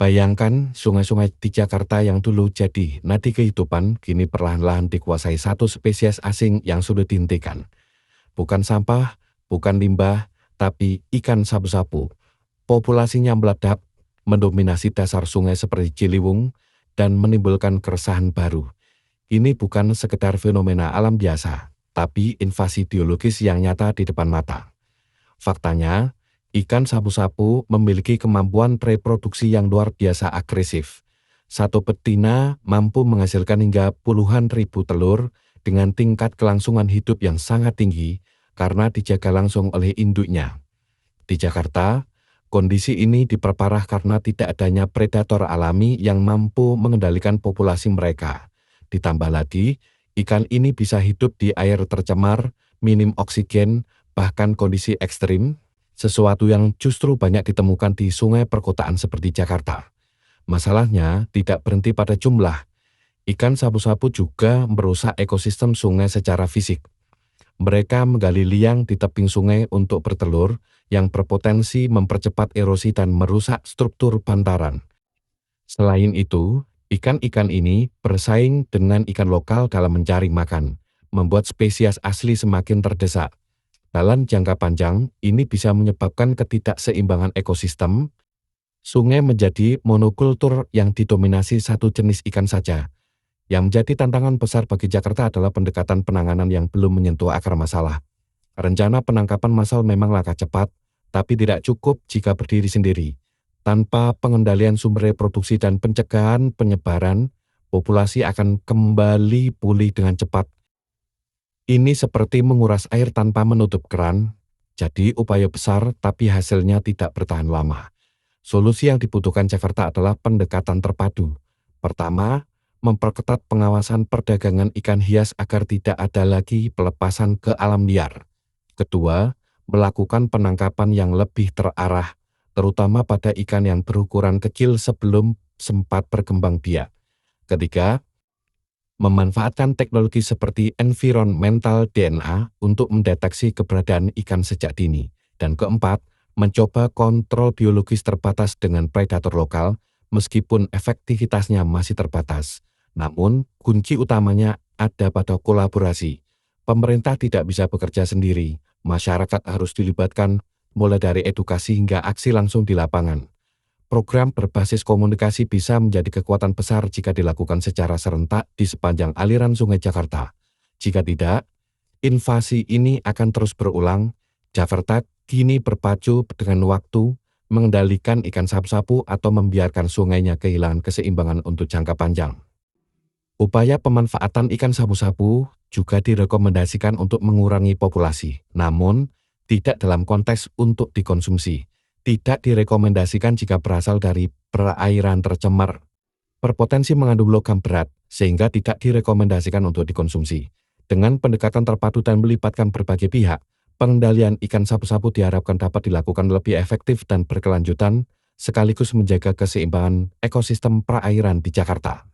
Bayangkan sungai-sungai di Jakarta yang dulu jadi nadi kehidupan, kini perlahan-lahan dikuasai satu spesies asing yang sulit dihentikan. Bukan sampah, bukan limbah, tapi ikan sapu-sapu. Populasinya meledak, mendominasi dasar sungai seperti Ciliwung, dan menimbulkan keresahan baru. Ini bukan sekedar fenomena alam biasa, tapi invasi biologis yang nyata di depan mata. Faktanya, ikan sapu-sapu memiliki kemampuan reproduksi yang luar biasa agresif. Satu betina mampu menghasilkan hingga puluhan ribu telur dengan tingkat kelangsungan hidup yang sangat tinggi karena dijaga langsung oleh induknya. Di Jakarta, kondisi ini diperparah karena tidak adanya predator alami yang mampu mengendalikan populasi mereka. Ditambah lagi, ikan ini bisa hidup di air tercemar, minim oksigen, bahkan kondisi ekstrim, sesuatu yang justru banyak ditemukan di sungai perkotaan seperti Jakarta. Masalahnya tidak berhenti pada jumlah. Ikan sapu-sapu juga merusak ekosistem sungai secara fisik. Mereka menggali liang di tebing sungai untuk bertelur yang berpotensi mempercepat erosi dan merusak struktur bantaran. Selain itu, ikan-ikan ini bersaing dengan ikan lokal dalam mencari makan, membuat spesies asli semakin terdesak. Dalam jangka panjang, ini bisa menyebabkan ketidakseimbangan ekosistem. Sungai menjadi monokultur yang didominasi satu jenis ikan saja. Yang menjadi tantangan besar bagi Jakarta adalah pendekatan penanganan yang belum menyentuh akar masalah. Rencana penangkapan massal memang langkah cepat, tapi tidak cukup jika berdiri sendiri. Tanpa pengendalian sumber reproduksi dan pencegahan penyebaran, populasi akan kembali pulih dengan cepat. Ini seperti menguras air tanpa menutup keran, jadi upaya besar tapi hasilnya tidak bertahan lama. Solusi yang dibutuhkan Jakarta adalah pendekatan terpadu. Pertama, memperketat pengawasan perdagangan ikan hias agar tidak ada lagi pelepasan ke alam liar. Kedua, melakukan penangkapan yang lebih terarah, terutama pada ikan yang berukuran kecil sebelum sempat berkembang biak. Ketiga, memanfaatkan teknologi seperti environmental DNA untuk mendeteksi keberadaan ikan sejak dini. Dan keempat, mencoba kontrol biologis terbatas dengan predator lokal, meskipun efektivitasnya masih terbatas. Namun, kunci utamanya ada pada kolaborasi. Pemerintah tidak bisa bekerja sendiri, masyarakat harus dilibatkan, mulai dari edukasi hingga aksi langsung di lapangan. Program berbasis komunikasi bisa menjadi kekuatan besar jika dilakukan secara serentak di sepanjang aliran Sungai Jakarta. Jika tidak, invasi ini akan terus berulang. Jakarta kini berpacu dengan waktu, mengendalikan ikan sapu-sapu atau membiarkan sungainya kehilangan keseimbangan untuk jangka panjang. Upaya pemanfaatan ikan sapu-sapu juga direkomendasikan untuk mengurangi populasi, namun tidak dalam konteks untuk dikonsumsi. Tidak direkomendasikan jika berasal dari perairan tercemar, berpotensi mengandung logam berat, sehingga tidak direkomendasikan untuk dikonsumsi. Dengan pendekatan terpadu dan melibatkan berbagai pihak, pengendalian ikan sapu-sapu diharapkan dapat dilakukan lebih efektif dan berkelanjutan, sekaligus menjaga keseimbangan ekosistem perairan di Jakarta.